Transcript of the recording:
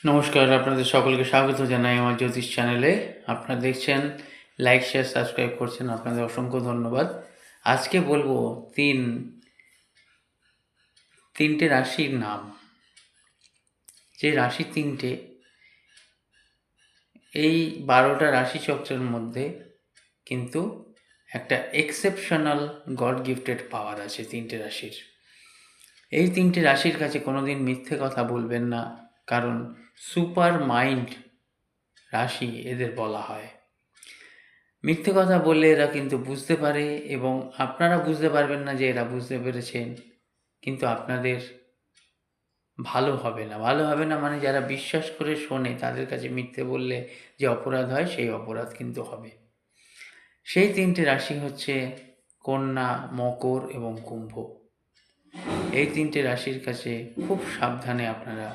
নমস্কার, আপনাদের সকলকে স্বাগত জানাই আমার জ্যোতিষ চ্যানেলে। আপনারা দেখছেন, লাইক, শেয়ার, সাবস্ক্রাইব করছেন, আপনাদের অসংখ্য ধন্যবাদ। আজকে বলবো তিনটে রাশির নাম। যে রাশি তিনটে, এই 12টা রাশিচক্রের মধ্যে কিন্তু একটা এক্সেপশনাল গড গিফটেড পাওয়ার আছে তিনটে রাশির। এই তিনটে রাশির কাছে কোনোদিন মিথ্যে কথা বলবেন না, কারণ সুপার মাইন্ড রাশি এদের বলা হয়। মিথ্যে কথা বললে এরা কিন্তু বুঝতে পারে, এবং আপনারা বুঝতে পারবেন না যে এরা বুঝতে পেরেছেন, কিন্তু আপনাদের ভালো হবে না মানে যারা বিশ্বাস করে শোনে তাদের কাছে মিথ্যে বললে যে অপরাধ হয়, সেই অপরাধ কিন্তু হবে। সেই তিনটে রাশি হচ্ছে কন্যা, মকর এবং কুম্ভ। এই তিনটে রাশির কাছে খুব সাবধানে আপনারা